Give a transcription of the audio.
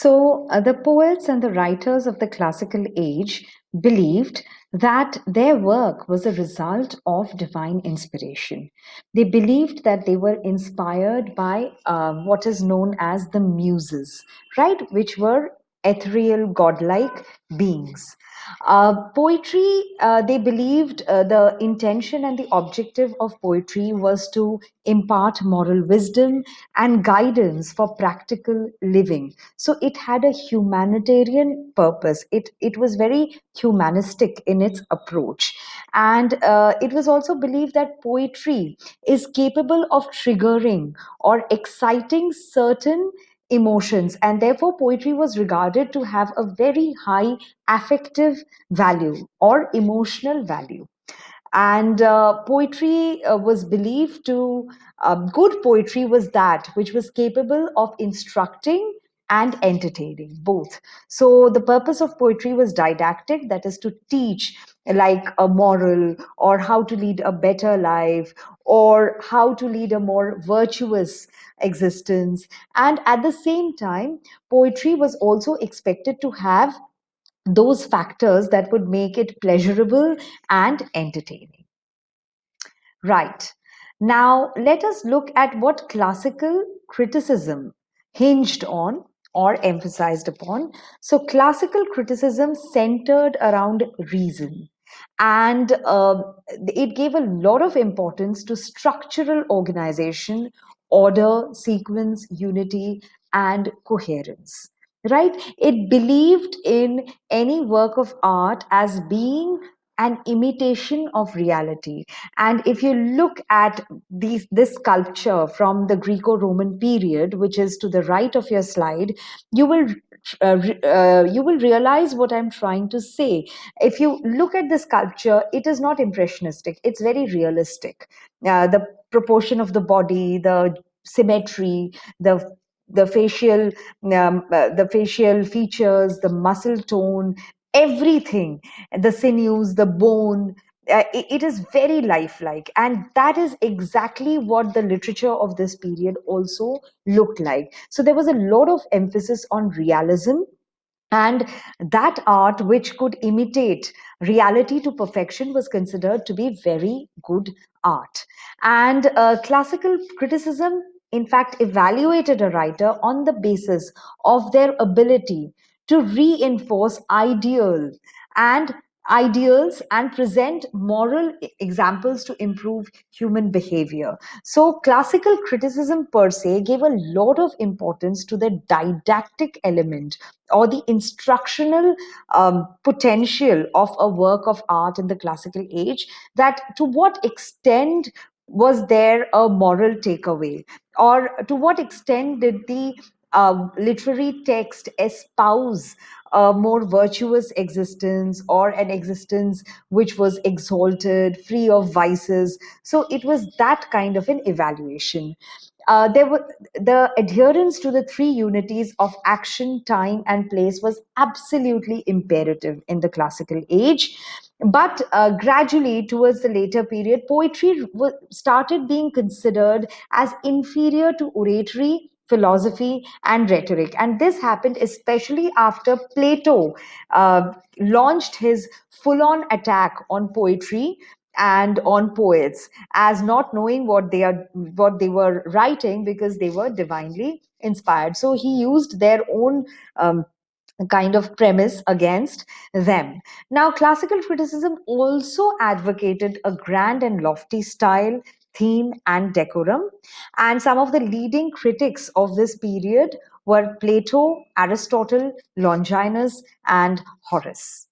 The poets and the writers of the classical age believed that their work was a result of divine inspiration. They believed that they were inspired by what is known as the muses, right? Which were ethereal, godlike beings. Poetry, they believed the intention and the objective of poetry was to impart moral wisdom and guidance for practical living. So it had a humanitarian purpose. It was very humanistic in its approach. And it was also believed that poetry is capable of triggering or exciting certain emotions, and therefore poetry was regarded to have a very high affective value or emotional value. And poetry was believed to good poetry was that which was capable of instructing and entertaining both. So the purpose of poetry was didactic, that is to teach like a moral or how to lead a better life or how to lead a more virtuous existence. And at the same time, poetry was also expected to have those factors that would make it pleasurable and entertaining. Right. Now, let us look at what classical criticism hinged on or emphasized upon. So, classical criticism centered around reason, and it gave a lot of importance to structural organization, order, sequence, unity, and coherence. Right? It believed in any work of art as being an imitation of reality. And if you look at this sculpture from the Greco-Roman period, which is to the right of your slide, you will you will realize what I'm trying to say. If you look at the sculpture, it is not impressionistic; it's very realistic. The proportion of the body, the symmetry, the facial features, the muscle tone, everything, the sinews, the bone, it is very lifelike, and that is exactly what the literature of this period also looked like. So there was a lot of emphasis on realism, and that art which could imitate reality to perfection was considered to be very good art. And classical criticism, in fact, evaluated a writer on the basis of their ability to reinforce and ideals and present moral examples to improve human behavior. So classical criticism per se gave a lot of importance to the didactic element or the instructional potential of a work of art in the classical age, that to what extent was there a moral takeaway, or to what extent did the literary text espouse a more virtuous existence or an existence which was exalted, free of vices. So it was that kind of an evaluation. There were the adherence to the three unities of action, time, and place was absolutely imperative in the classical age. But gradually, towards the later period, poetry started being considered as inferior to oratory, philosophy, and rhetoric. And this happened especially after Plato launched his full on attack on poetry and on poets, as not knowing what they were writing because they were divinely inspired. So he used their own kind of premise against them. Now, classical criticism also advocated a grand and lofty style, theme, and decorum. And some of the leading critics of this period were Plato, Aristotle, Longinus, and Horace.